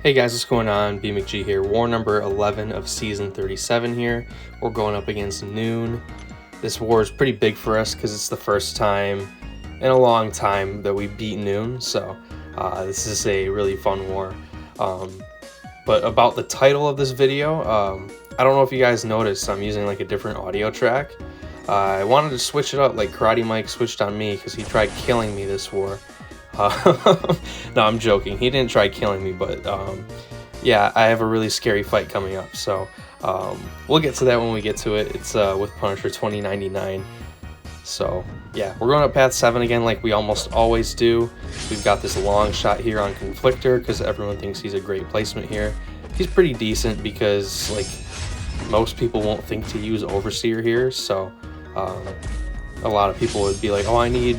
Hey guys, what's going on? BMcG here. War number 11 of season 37 here. We're going up against NEWN. This war is pretty big for us because it's the first time in a long time that we beat NEWN, so this is a really fun war. But about the title of this video, I don't know if you guys noticed I'm using like a different audio track. I wanted to switch it up like Karatemike switched on me because he tried killing me this war. No, I'm joking. He didn't try killing me, but yeah, I have a really scary fight coming up, so we'll get to that when we get to it. It's with Punisher 2099. So yeah, we're going up path 7 again like we almost always do. We've got this Longshot here on Conflictor because everyone thinks he's a great placement here. He's pretty decent because like most people won't think to use Overseer here, so a lot of people would be like, oh, I need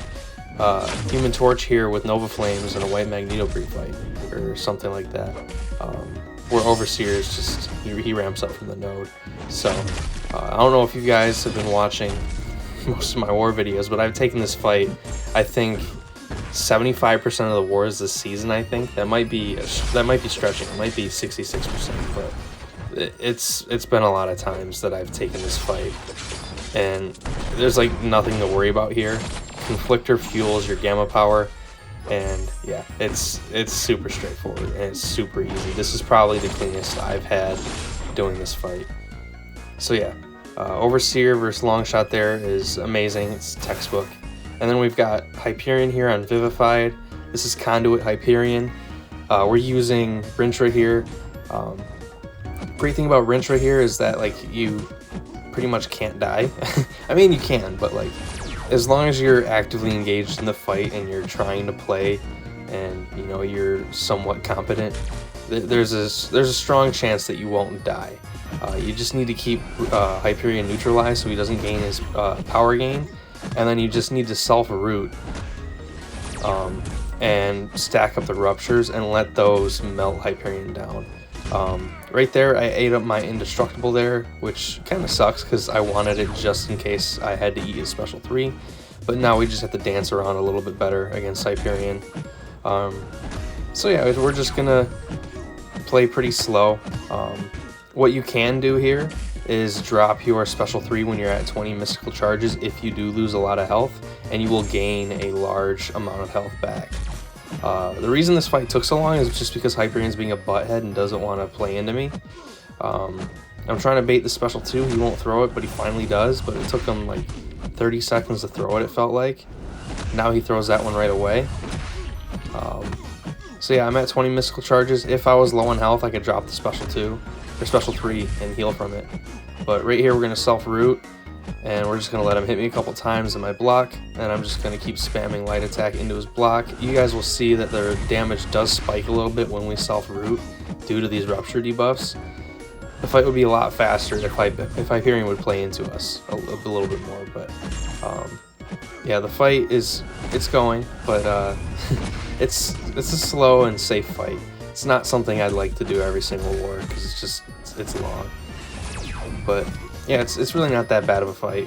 Human Torch here with Nova Flames and a White Magneto pre-fight or something like that. Where Overseer is just, he ramps up from the node. So I don't know if you guys have been watching most of my war videos, but I've taken this fight, I think 75% of the wars this season. I think that might be stretching. It might be 66%, but it's been a lot of times that I've taken this fight, and there's like nothing to worry about here. Conflictor fuels your gamma power, and yeah, it's super straightforward and it's super easy. This is probably the cleanest I've had doing this fight. So yeah, Overseer versus Longshot there is amazing. It's textbook. And then we've got Hyperion here on Vivified. This is Conduit Hyperion. We're using Rintra here. Great thing about Rintra here is that like you pretty much can't die. I mean, you can, but like as long as you're actively engaged in the fight and you're trying to play and you know you're somewhat competent, there's a strong chance that you won't die. You just need to keep Hyperion neutralized so he doesn't gain his power gain, and then you just need to self-root and stack up the ruptures and let those melt Hyperion down. Right there, I ate up my indestructible there, which kind of sucks because I wanted it just in case I had to eat a special 3. But now we just have to dance around a little bit better against Hyperion. So yeah, we're just gonna play pretty slow. What you can do here is drop your special 3 when you're at 20 mystical charges if you do lose a lot of health, and you will gain a large amount of health back. The reason this fight took so long is just because Hyperion's being a butthead and doesn't want to play into me. I'm trying to bait the special 2. He won't throw it, but he finally does. But it took him like 30 seconds to throw it, it felt like. Now he throws that one right away. So yeah, I'm at 20 mystical charges. If I was low on health, I could drop the special 2 or special 3 and heal from it. But right here, we're going to self-root. And we're just going to let him hit me a couple times in my block, and I'm just going to keep spamming light attack into his block. You guys will see that the damage does spike a little bit when we self-root due to these rupture debuffs. The fight would be a lot faster if Hyperion would play into us a little bit more, but yeah, the fight it's going, but it's a slow and safe fight. It's not something I'd like to do every single war because it's long, but yeah, it's really not that bad of a fight.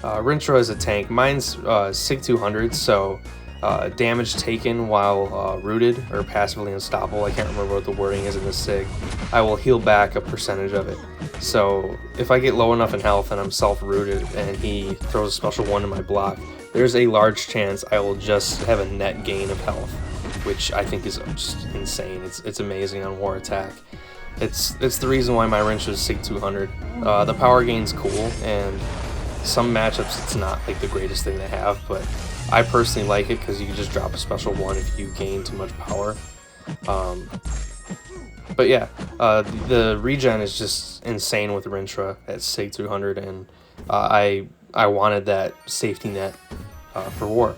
Rintra is a tank. Mine's Sig 200, so damage taken while rooted or passively unstoppable. I can't remember what the wording is in the Sig. I will heal back a percentage of it. So if I get low enough in health and I'm self-rooted and he throws a special 1 in my block, there's a large chance I will just have a net gain of health, which I think is just insane. It's amazing on War Attack. It's the reason why my Rintra is Sig 200. The power gain's cool, and some matchups it's not like the greatest thing to have, but I personally like it because you can just drop a special 1 if you gain too much power. But yeah, the regen is just insane with Rintra at Sig 200, and I wanted that safety net for war.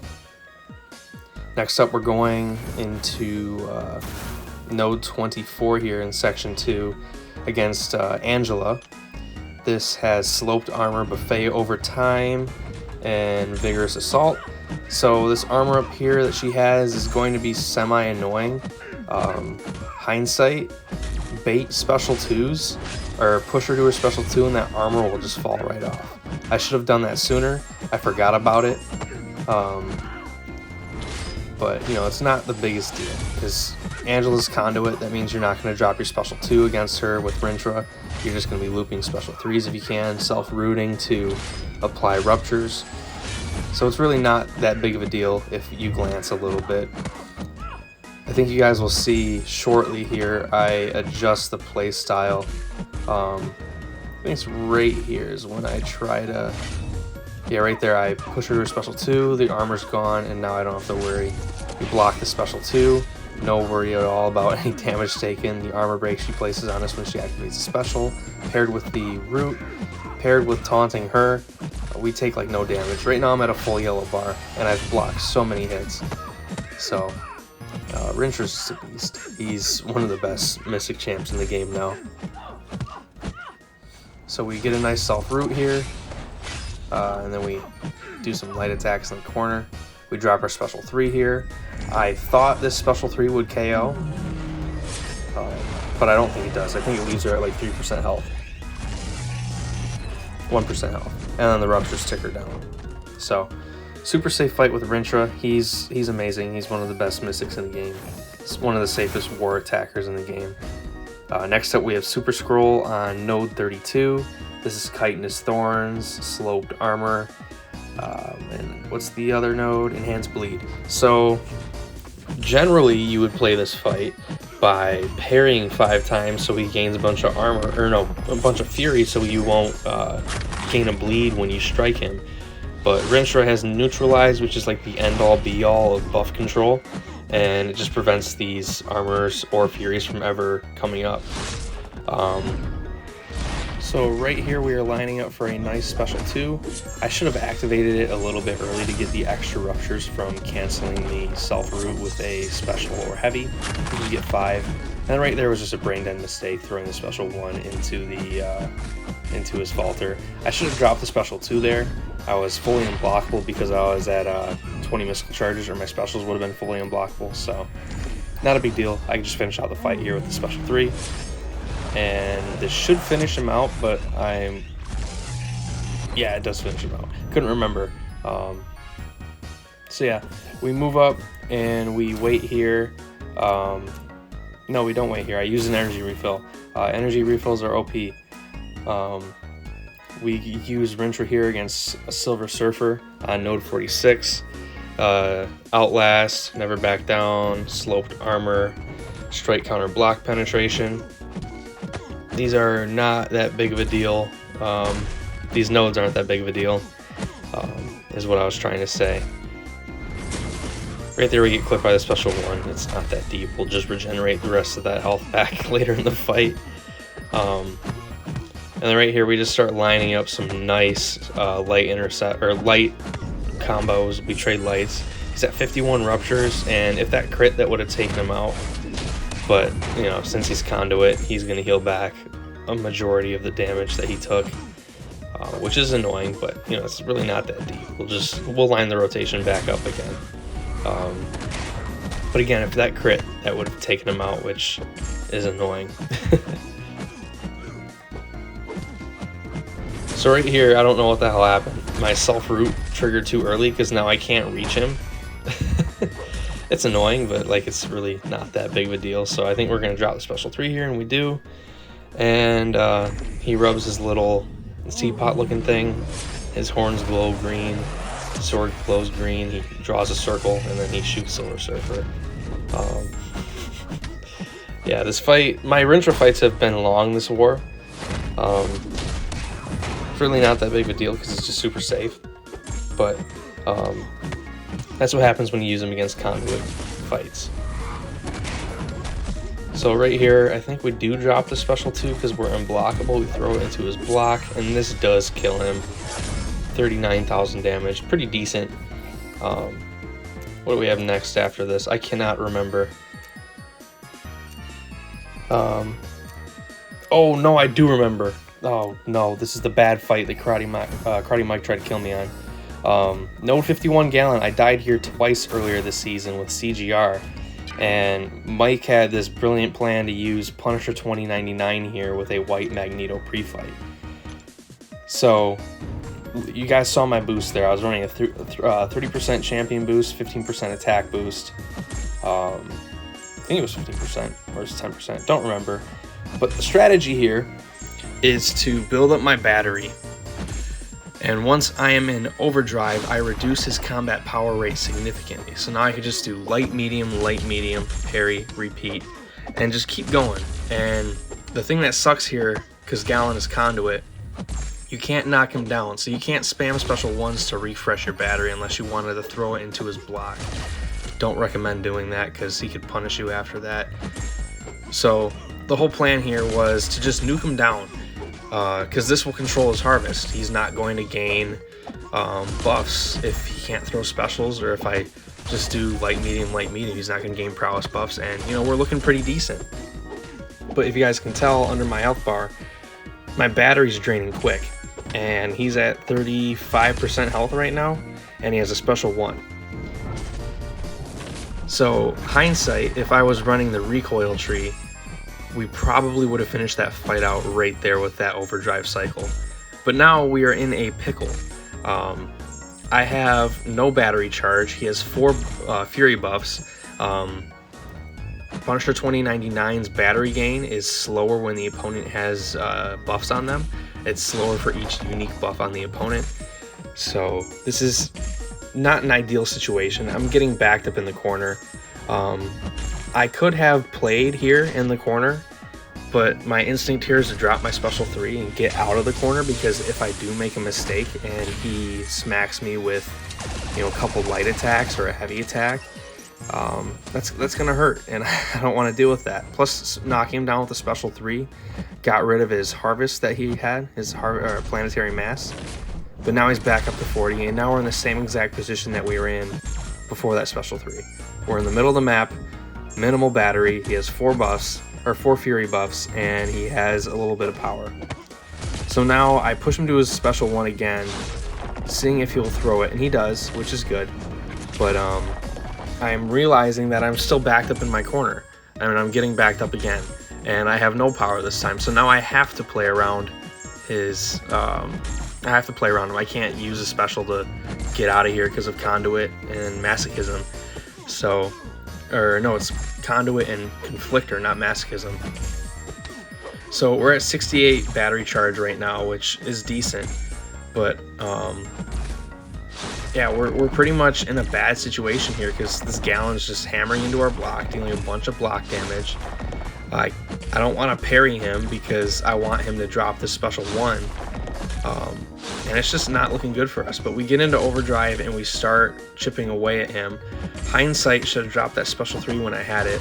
Next up, we're going into Node 24 here in Section 2 against Angela. This has Sloped Armor, Buffet over time, and Vigorous Assault. So this armor up here that she has is going to be semi-annoying. Hindsight, bait special 2s, or push her to her special 2 and that armor will just fall right off. I should have done that sooner. I forgot about it. but you know, it's not the biggest deal because Angela's conduit. That means you're not going to drop your special 2 against her with Rintra. You're just going to be looping special 3s if you can, self-rooting to apply ruptures. So it's really not that big of a deal if you glance a little bit. I think you guys will see shortly here I adjust the play style. I think it's right here is when I try to, yeah, right there I push her to a special 2, the armor's gone, and now I don't have to worry. We block the special 2, no worry at all about any damage taken. The armor break she places on us when she activates a special, paired with the root, paired with taunting her, we take like no damage. Right now I'm at a full yellow bar, and I've blocked so many hits. So Rintra's just a beast. He's one of the best Mystic champs in the game now. So we get a nice self-root here, and then we do some light attacks in the corner. We drop our special 3 here. I thought this special 3 would KO, but I don't think it does. I think it leaves her at like 3% health. 1% health. And then the ruptures tick her down. So, super safe fight with Rintra. He's amazing. He's one of the best Mystics in the game. He's one of the safest war attackers in the game. Next up we have Super Skrull on node 32. This is Chitinous Thorns, Sloped Armor, and what's the other node? Enhanced Bleed. So generally you would play this fight by parrying 5 times so he gains a bunch of armor, or no, a bunch of fury so you won't gain a bleed when you strike him. But Rintra has Neutralize, which is like the end-all be-all of buff control, and it just prevents these armors or furies from ever coming up. So right here we are lining up for a nice special 2. I should have activated it a little bit early to get the extra ruptures from canceling the self-root with a special or heavy. You get 5. And right there was just a brain dead mistake, throwing the special 1 into the into his falter. I should have dropped the special 2 there. I was fully unblockable because I was at 20 mystical charges, or my specials would have been fully unblockable, so not a big deal. I can just finish out the fight here with the special 3. And this should finish him out, but yeah, it does finish him out. Couldn't remember. So yeah, we move up and we wait here. No, we don't wait here. I use an energy refill. Energy refills are OP. We use Rintra here against a Silver Surfer on node 46. Outlast, Never Back Down, Sloped Armor, Strike Counter Block Penetration. These are not that big of a deal. These nodes aren't that big of a deal, is what I was trying to say. Right there we get clipped by the special 1. It's not that deep. We'll just regenerate the rest of that health back later in the fight. And then right here we just start lining up some nice light combos. We trade lights. He's at 51 ruptures, and if that crit, that would have taken him out. But, you know, since he's conduit, he's going to heal back a majority of the damage that he took, which is annoying, but, you know, it's really not that deep. We'll line the rotation back up again. But again, if that crit, that would have taken him out, which is annoying. So right here, I don't know what the hell happened. My self-root triggered too early because now I can't reach him. It's annoying, but like it's really not that big of a deal. So I think we're going to drop the special 3 here, and we do. And he rubs his little teapot looking thing. His horns glow green. Sword glows green. He draws a circle, and then he shoots Silver Surfer. Yeah, this fight, my Rintra fights have been long this war. It's really not that big of a deal because it's just super safe. But that's what happens when you use him against conduit fights. So right here, I think we do drop the special 2 because we're unblockable. We throw it into his block, and this does kill him. 39,000 damage, pretty decent. What do we have next after this? I cannot remember. Oh no, I do remember. Oh no, this is the bad fight that Karatemike tried to kill me on. Node 51 Galan, I died here twice earlier this season with CGR, and Mike had this brilliant plan to use Punisher 2099 here with a white Magneto pre-fight. So you guys saw my boost there. I was running a 30% champion boost, 15% attack boost. I think it was 15% or it was 10%, don't remember. But the strategy here is to build up my battery, and once I am in overdrive, I reduce his combat power rate significantly. So now I can just do light, medium, parry, repeat, and just keep going. And the thing that sucks here, because Galan is conduit, you can't knock him down, so you can't spam special ones to refresh your battery unless you wanted to throw it into his block. Don't recommend doing that because he could punish you after that. So the whole plan here was to just nuke him down, because this will control his harvest. He's not going to gain buffs if he can't throw specials, or if I just do light, medium, he's not going to gain prowess buffs, and you know, we're looking pretty decent. But if you guys can tell under my health bar, my battery's draining quick, and he's at 35% health right now, and he has a special 1. So hindsight, if I was running the recoil tree, we probably would have finished that fight out right there with that overdrive cycle. But now we are in a pickle. I have no battery charge. He has 4 fury buffs. Punisher 2099's battery gain is slower when the opponent has buffs on them. It's slower for each unique buff on the opponent. So this is not an ideal situation. I'm getting backed up in the corner. I could have played here in the corner, but my instinct here is to drop my special 3 and get out of the corner, because if I do make a mistake and he smacks me with, you know, a couple light attacks or a heavy attack, that's gonna hurt, and I don't want to deal with that. Plus, knocking him down with a special 3 got rid of his harvest that he had, his planetary mass. But now he's back up to 40, and now we're in the same exact position that we were in before that special 3. We're in the middle of the map, minimal battery. He has 4 buffs, or 4 fury buffs, and he has a little bit of power. So now I push him to his special 1 again, seeing if he'll throw it, and he does, which is good. But I'm realizing that I'm still backed up in my corner. I mean, I'm getting backed up again, and I have no power this time. So now I have to play around his. I have to play around him. I can't use a special to get out of here because of conduit and masochism. So, or no, it's conduit and conflictor, not masochism. So we're at 68 battery charge right now, which is decent, but yeah, we're pretty much in a bad situation here because this Galan's just hammering into our block, dealing a bunch of block damage. I don't want to parry him because I want him to drop this special 1. And it's just not looking good for us. But we get into overdrive and we start chipping away at him. Hindsight, should have dropped that special 3 when I had it.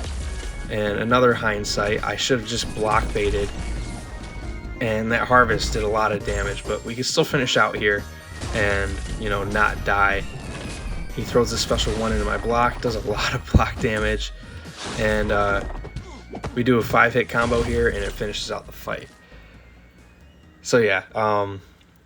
And another hindsight, I should have just block baited. And that harvest did a lot of damage, but we can still finish out here and, you know, not die. He throws a special 1 into my block, does a lot of block damage, and we do a 5-hit combo here and it finishes out the fight. So yeah,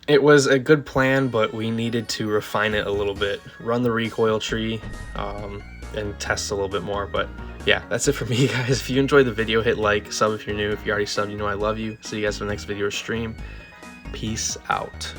it was a good plan, but we needed to refine it a little bit, run the recoil tree, and test a little bit more. But yeah, that's it for me, guys. If you enjoyed the video, hit like, sub if you're new. If you already subbed, you know I love you. See you guys for the next video or stream. Peace out.